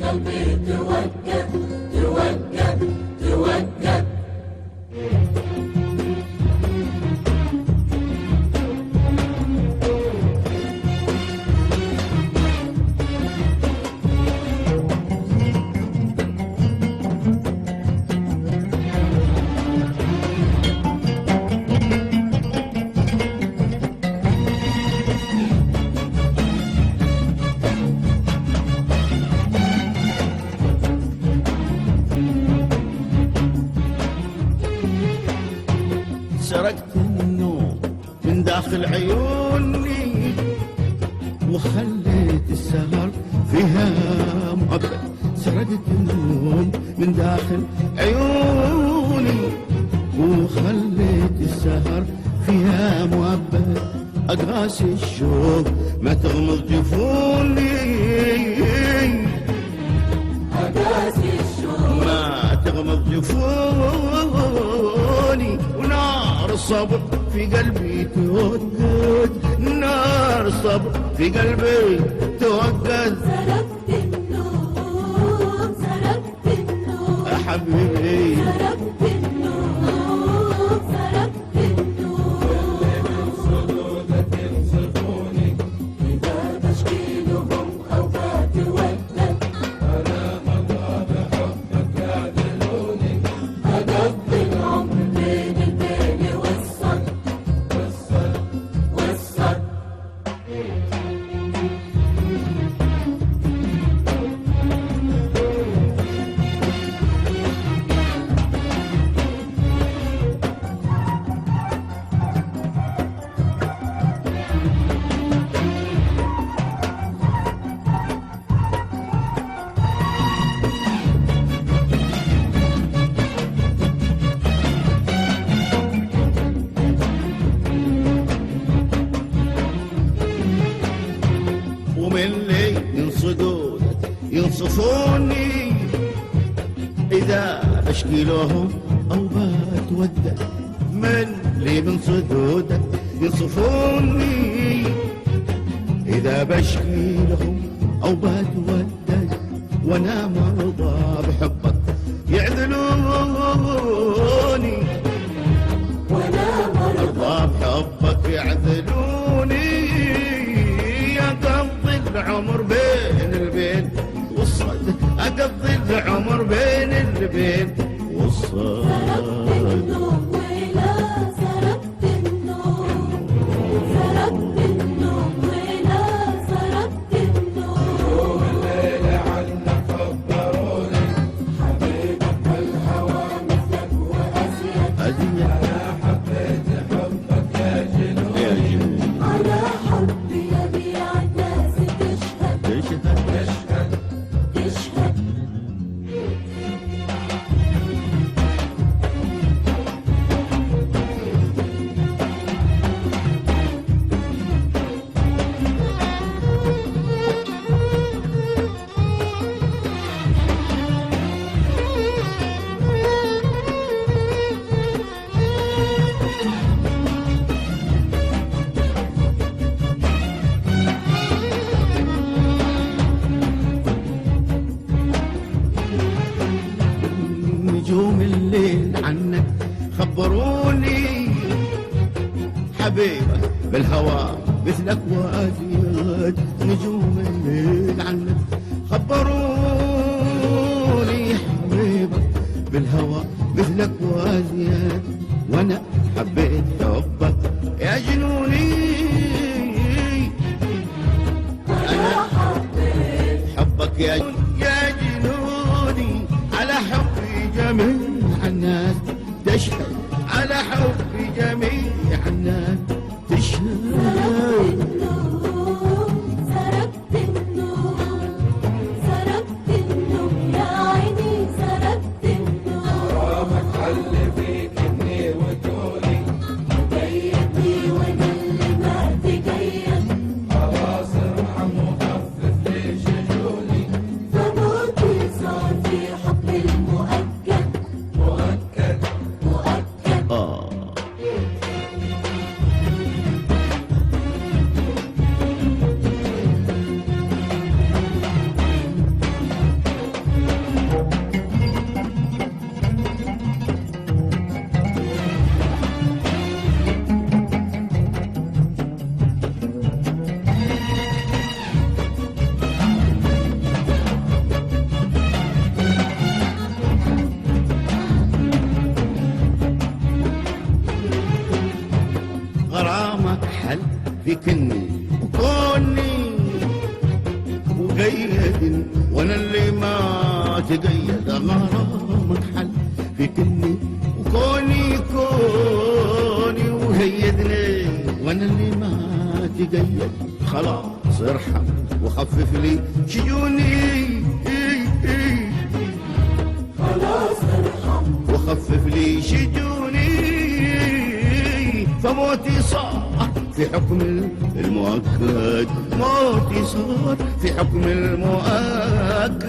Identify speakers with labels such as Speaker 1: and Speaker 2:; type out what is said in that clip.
Speaker 1: قلبي توقف توقف توقف.
Speaker 2: سرقت النوم من داخل عيوني وخليت السهر فيها مؤبد. سرقت النوم من داخل عيوني وخليت السهر فيها مؤبد. أقراص الشوق ما تغمض جفوني،
Speaker 1: أقراص الشوق
Speaker 2: ما تغمض جفوني. ونار الصبر في قلبي توقد، نار الصبر في قلبي توقد.
Speaker 1: سرقت النوم سرقت النوم
Speaker 2: يا حبيبي
Speaker 1: سرقت النوم سرقت النوم.
Speaker 3: من صدودك ينصفوني
Speaker 1: إذا بشكي لهم أو بتودد
Speaker 3: أنا مضى بحبك يعدلوني.
Speaker 1: أقضي العمر بين البين والصد والصد.
Speaker 2: ومن لي ينصدونك ينصفوني إذا بشكي لهم أو بتودد. من لي من صدودك ينصفوني إذا بشكي لهم أو بتودد. وأنا مرضى بحبك يعذلوني،
Speaker 1: وأنا مرضى
Speaker 2: مرضى بحبك يعذلوني. أقضي العمر بين البين والصد، أقضي العمر بين البين والصد.
Speaker 1: سرقت النوم ولا سرقت النوم سرقت النوم ولا سرقت النوم.
Speaker 3: الليلة عنك خبروني
Speaker 1: حبيبك الهوى مثلك وأزيد
Speaker 2: أزيد
Speaker 3: أنا حبيت حبك يا جنوني.
Speaker 2: يا جنون
Speaker 1: على حبي يبيع الناس تشهد
Speaker 2: تشهد
Speaker 3: تشهد
Speaker 1: تشهد.
Speaker 2: نجوم الليل عنك خبروني حبيبك بالهوى مثلك وأزيد. نجوم الليل عنك خبروني حبيبك بالهوى مثلك وأزيد. وأنا حبيت حبك يا جنوني.
Speaker 1: أنا حبيت
Speaker 2: حبك يا جنوني. على حبي جميع الناس تشهد، على حبي جميع الناس تشهد.
Speaker 1: النوم سرقت النوم سرقت النوم يا عيني سرقت النوم.
Speaker 3: غرامك حل فيك إني وتولي.
Speaker 1: قيدني وأنا اللي ما تقيد
Speaker 3: خلاص ارحم وخفف لي شجوني.
Speaker 1: فموتي صار في حب المؤكد
Speaker 3: مؤكد
Speaker 1: مؤكد.
Speaker 2: في كني وكوني وقيد، وانا اللي ما تقيد غرامك حل في كني وكوني كوني وهيدني، وانا اللي ما تقيد خلاص ارحم وخفف لي شجوني،
Speaker 1: خلاص ارحم
Speaker 2: وخفف لي شجوني، فموتي صار في حكم المؤكد، موتي صار في حكم المؤكد.